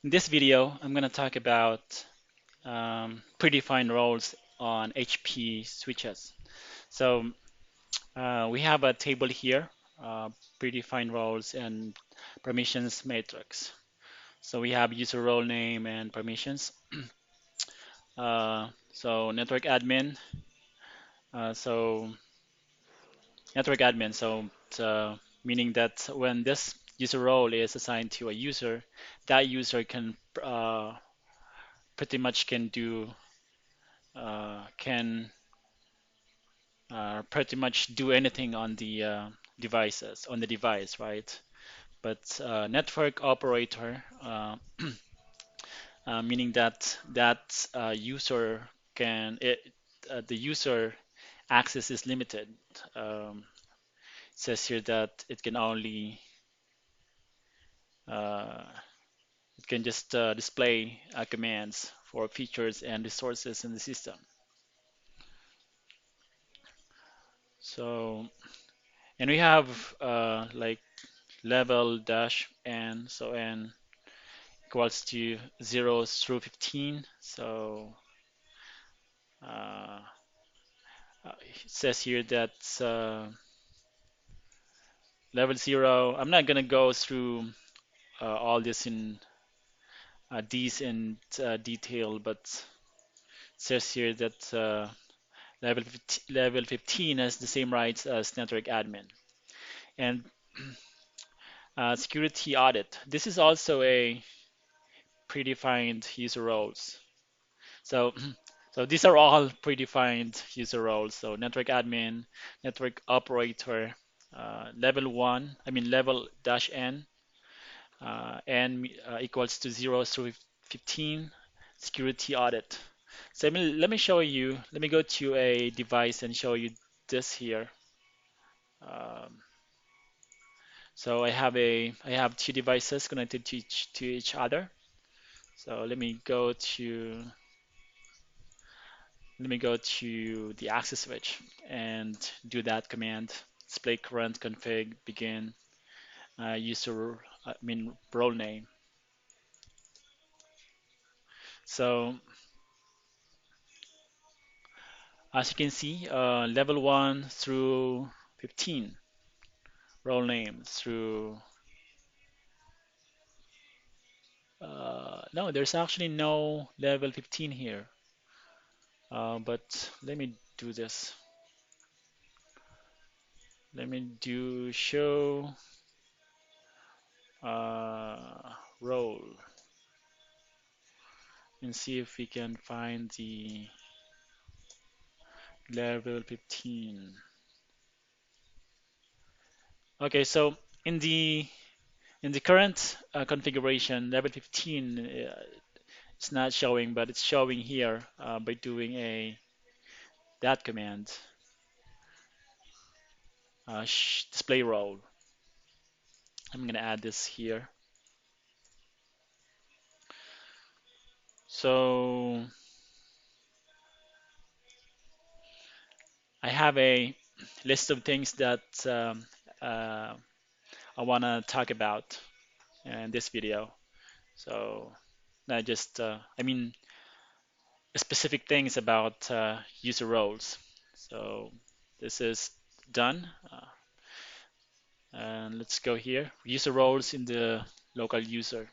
In this video, I'm going to talk about predefined roles on HP switches. So we have a table here, predefined roles and permissions matrix. So we have user role name and permissions. So so network admin, meaning that when this user role is assigned to a user, that user can pretty much can pretty much do anything on the on the device, right? But network operator, meaning that user the user access is limited. It says here that uh, it can just display commands for features and resources in the system. So, and we have like level dash n, so n equals to 0 through 15. So uh, it says here that level 0, I'm not going to go through all this in these in detail, but it says here that level 15 has the same rights as network admin. And security audit. This is also a predefined user roles. So, so these are all predefined user roles. So network admin, network operator, level one, I mean level dash n, n equals to 0 through 15, security audit. So let me show you, let me go to a device and show you this here. Um, so I have two devices connected to each other. So let me go to the access switch and do that command. Display current config begin user I mean role name. So as you can see, level 1 through 15 role name through no, there's actually no level 15 here. But let me do this. Let me do show role and see if we can find the level 15. Okay, so in the current configuration, level 15 it's not showing, but it's showing here by doing a that command, display role. I'm gonna add this here. So I have a list of things that uh, I wanna talk about in this video. So not just, I mean, specific things about user roles. So this is done. And let's go here. User roles in the local user.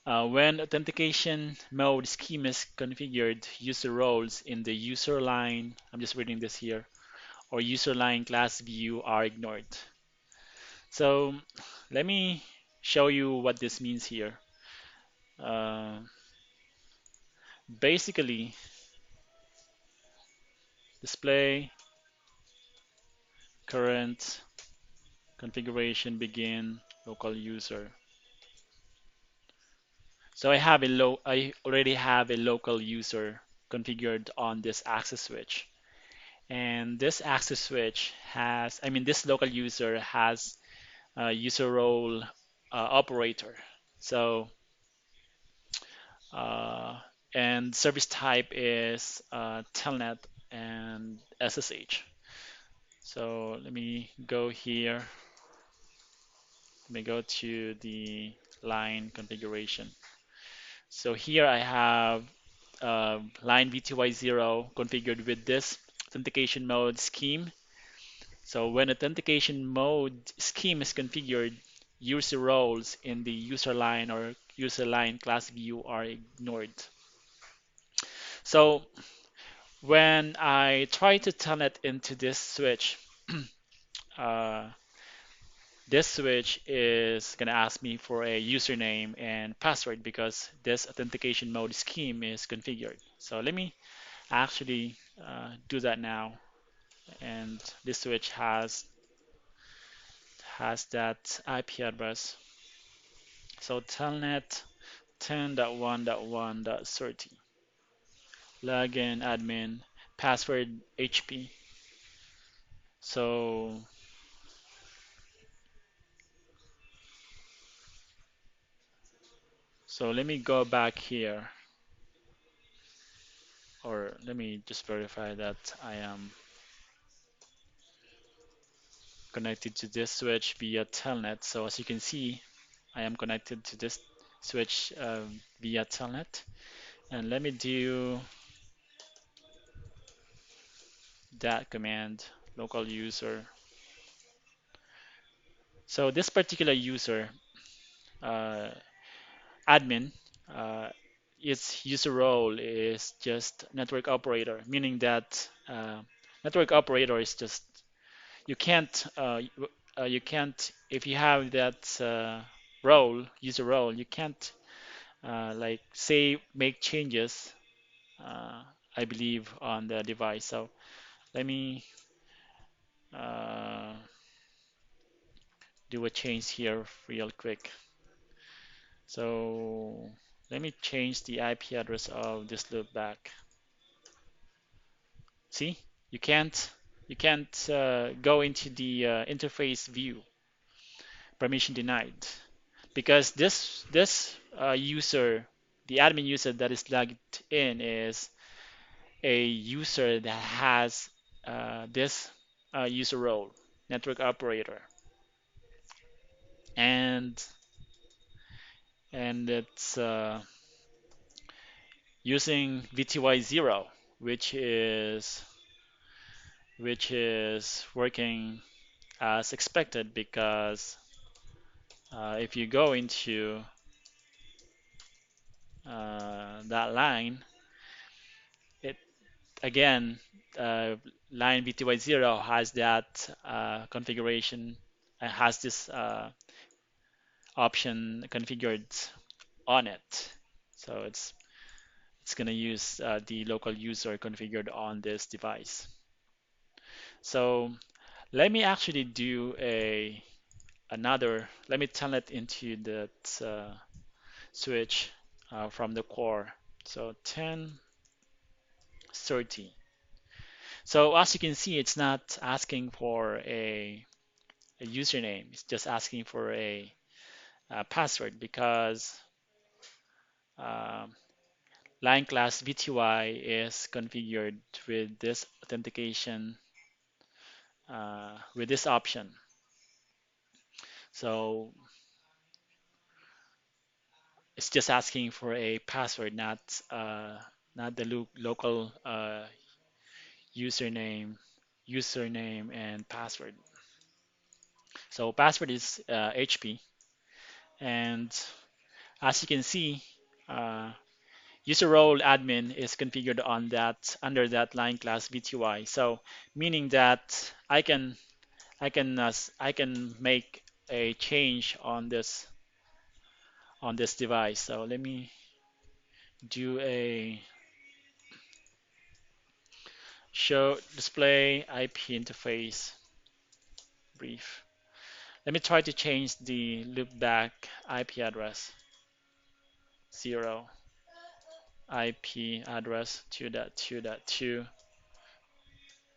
When authentication mode scheme is configured, user roles in the user line, I'm just reading this here, or user line class view are ignored. So let me show you what this means here. Uh, Basically, display current configuration begin local user. So I already have a local user configured on this access switch. And this access switch has, I mean, this local user has a user role operator. So, uh, and service type is telnet and SSH. So let me go here. Let me go to the line configuration. So here I have line VTY0 configured with this authentication mode scheme. So when authentication mode scheme is configured, user roles in the user line or user line class view are ignored. So when I try to telnet into uh, this switch is going to ask me for a username and password because this authentication mode scheme is configured. So let me actually do that now. And this switch has that IP address. So telnet 10.1.1.30 login admin password HP. So let me go back here, or let me just verify that I am connected to this switch via telnet. So as you can see, I am connected to this switch via telnet. And let me do that command, local user. So this particular user, uh, admin, uh, its user role is just network operator, meaning that network operator is just you can't if you have that user role, you can't like say make changes. Uh, I believe on the device. So let me uh, do a change here real quick. So let me change the IP address of this loopback. See, you can't go into the interface view, permission denied, because this user, the admin user that is logged in, is a user that has this user role, network operator, and it's using VTY0, which is working as expected because if you go into that line, it again line VTY0 has that configuration, has this option configured on it. So it's gonna use the local user configured on this device. So let me actually do let me tell it into that switch from the core. So 1030. So as you can see, it's not asking for a username. It's just asking for a password because um, line class VTY is configured with this authentication with this option. So it's just asking for a password, not the local username, and password. So password is HP, and as you can see, uh, user role admin is configured on that under that line class VTY. So meaning that I can make a change on this device. So let me do a show display IP interface brief. Let me try to change the loopback IP address 0 IP address 2.2.2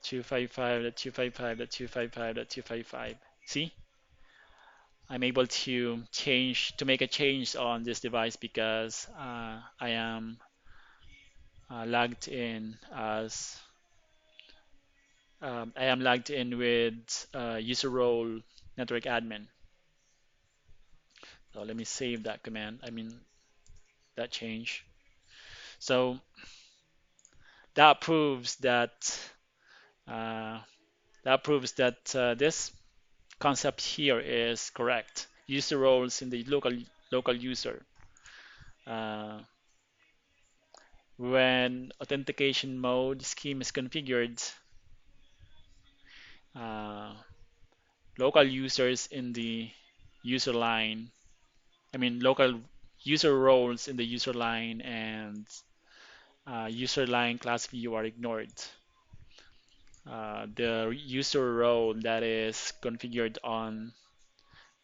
255.255.255.255. See, I'm able to make a change on this device because I am logged in as I am logged in with user role network admin. So let me save that command, that change. So that proves that uh, this concept here is correct. User roles in the local user. Uh, when authentication mode scheme is configured, uh, local users in the user line, local user roles in the user line and user line class view are ignored. The user role that is configured on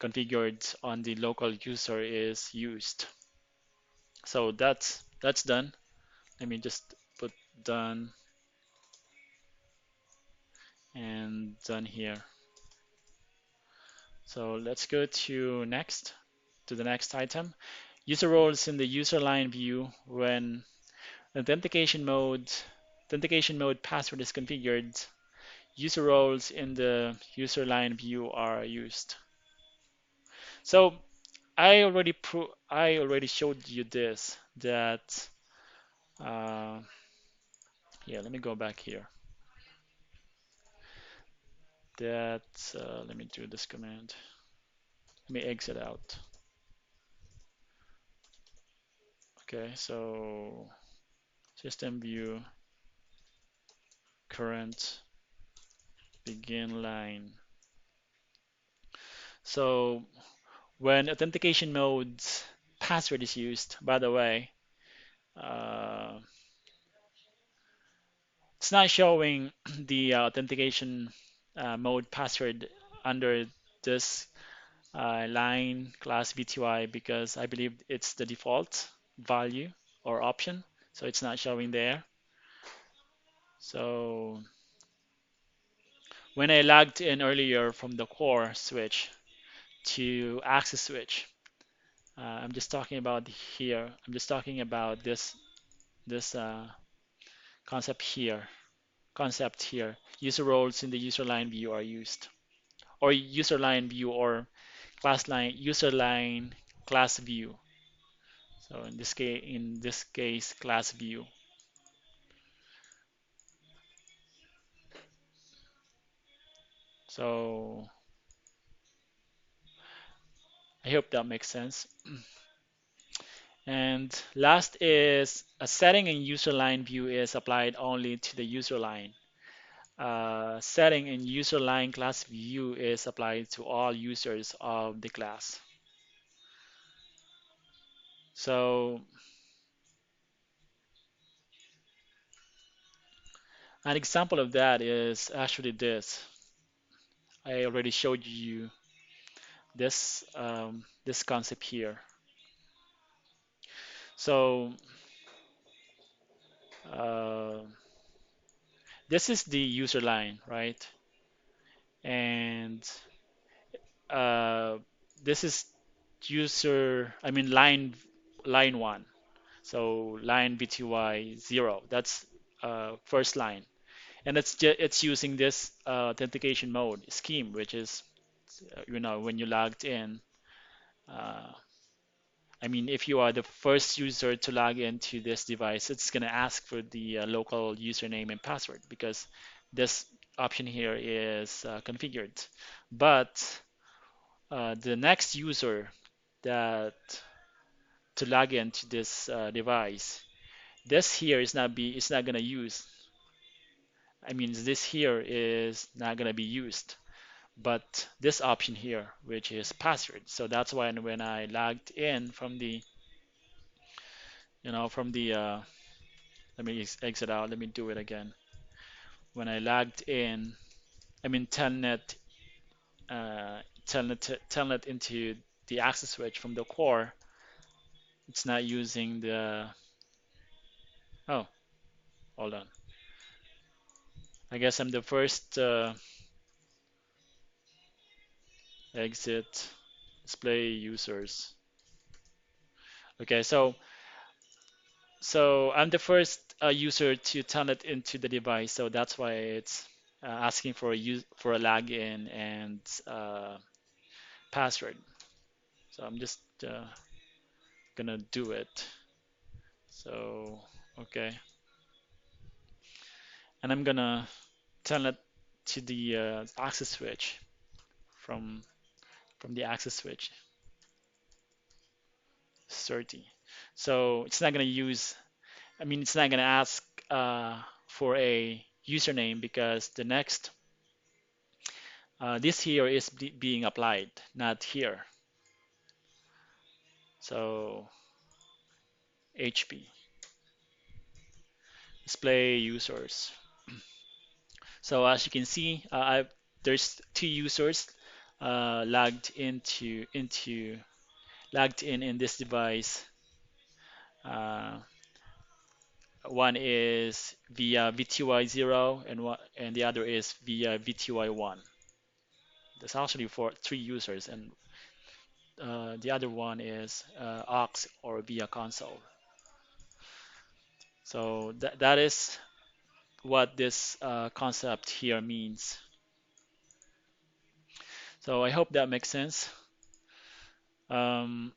the local user is used. So that's done. Let me just put done and done here. So let's go to the next item. User roles in the user line view when authentication mode password is configured. User roles in the user line view are used. So I already showed you this that yeah, let me go back here. Let me do this command. Let me exit out. Okay, so system view current begin line. So when authentication mode's password is used, by the way, uh, it's not showing the authentication mode password under this line class VTY because I believe it's the default value or option, so it's not showing there. So when I logged in earlier from the core switch to access switch, I'm just talking about here. I'm just talking about this concept here. Concept here. User roles in the user line view are used, or user line view or class line user line class view. So in this case, class view. So I hope that makes sense. And last is a setting in user line view is applied only to the user line. Setting in user line class view is applied to all users of the class. So an example of that is actually this. I already showed you this concept here. So uh, this is the user line, right? And uh, this is line one. So line BTY 0. That's first line, and it's using this authentication mode scheme, which is when you logged in. Uh, if you are the first user to log into this device, it's going to ask for the local username and password because this option here is configured. But the next user that to log into this device, this here is not going to use. This here is not going to be used, but this option here, which is password. So that's why when I logged in from the from the let me exit out. Let me do it again. When I logged in, telnet, telnet into the access switch from the core. It's not using the. Oh, hold on. I guess I'm the first exit display users. Okay, so I'm the first user to telnet into the device, so that's why it's asking for a login and password. So I'm just gonna do it. So, okay. And I'm gonna tell it to the access switch from the access switch 30. So it's not gonna use, I mean, it's not gonna ask for a username because the next this here is being applied, not here. So HP display users. So as you can see, there's two users logged in this device. Uh, One is via VTY0 and the other is via VTY1. There's actually for three users, and the other one is aux or via console. So that is what this concept here means. So I hope that makes sense. Um,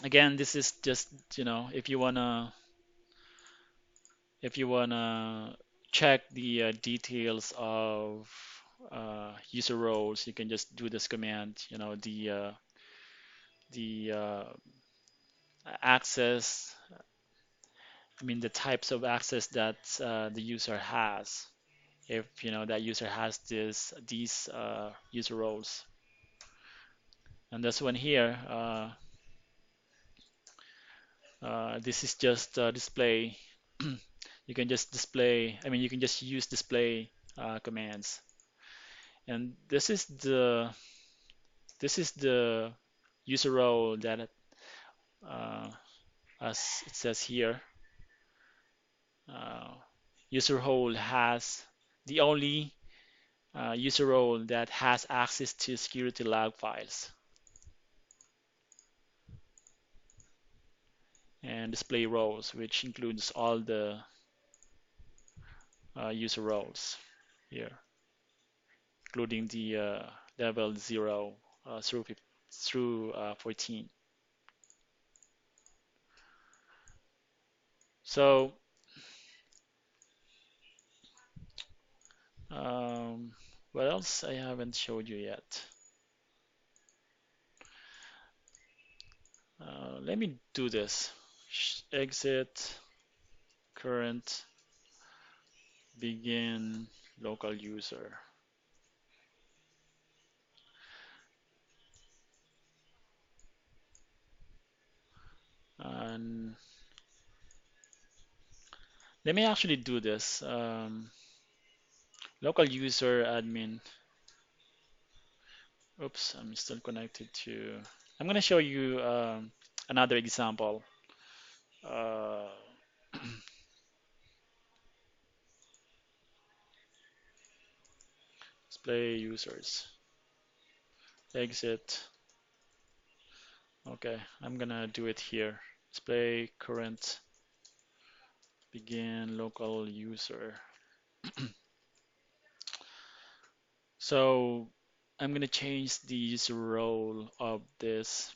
Again, this is just, if you wanna check the details of user roles, you can just do this command. The access, I mean the types of access that the user has. If that user has these user roles, and this one here, this is just display. You can just display. I mean, you can just use display commands, and this is the user role that uh, as it says here, uh, user role has the only user role that has access to security log files, and display roles, which includes all the user roles here, including the level 0 through 14. So um, what else I haven't showed you yet? Let me do this. Exit current begin local user. And let me actually do this. Local user admin. Oops, I'm still connected to. I'm going to show you another example. Uh, display users. Exit. Okay, I'm gonna do it here. Display current begin local user. So I'm gonna change the user role of this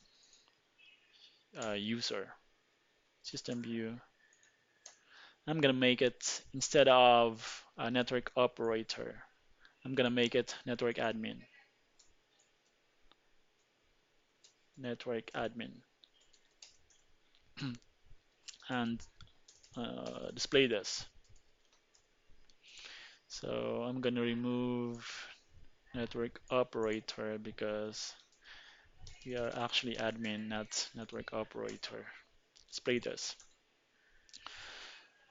user. System view. I'm gonna make it, instead of a network operator, I'm gonna make it network admin. Network admin. And display this. So I'm gonna remove network operator because we are actually admin, not network operator. Display this.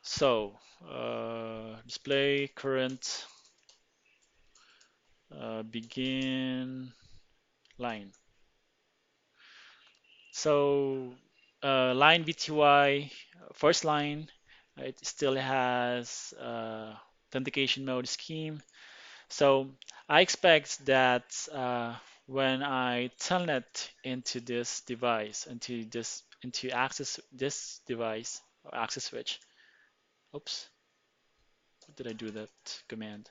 So display current begin line. So line VTY, first line, it still has authentication mode scheme. So I expect that when I telnet into this device, into access this device or access switch. Oops, what did I do that command?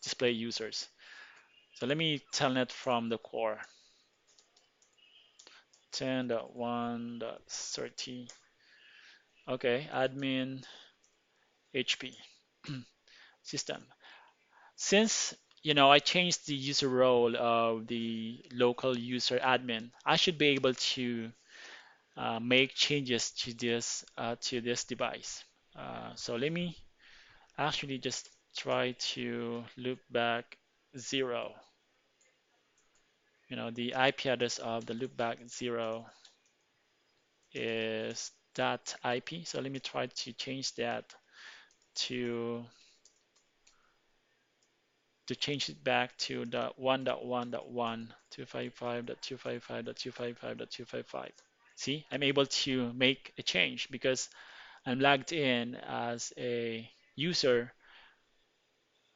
Display users. So let me telnet from the core. 10.1.30. Okay, admin HP system. Since I changed the user role of the local user admin, I should be able to make changes to this device. So let me actually just try to loop back 0. The IP address of the loopback 0 is that IP. So let me try to change that to change it back to the 1.1.1, 255.255.255.255. See, I'm able to make a change because I'm logged in as a user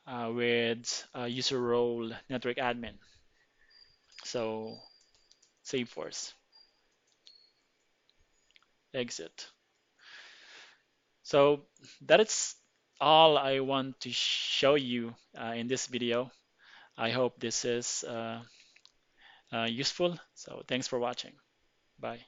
with user role network admin. So save force, exit. So that is all I want to show you in this video. I hope this is useful. So thanks for watching. Bye.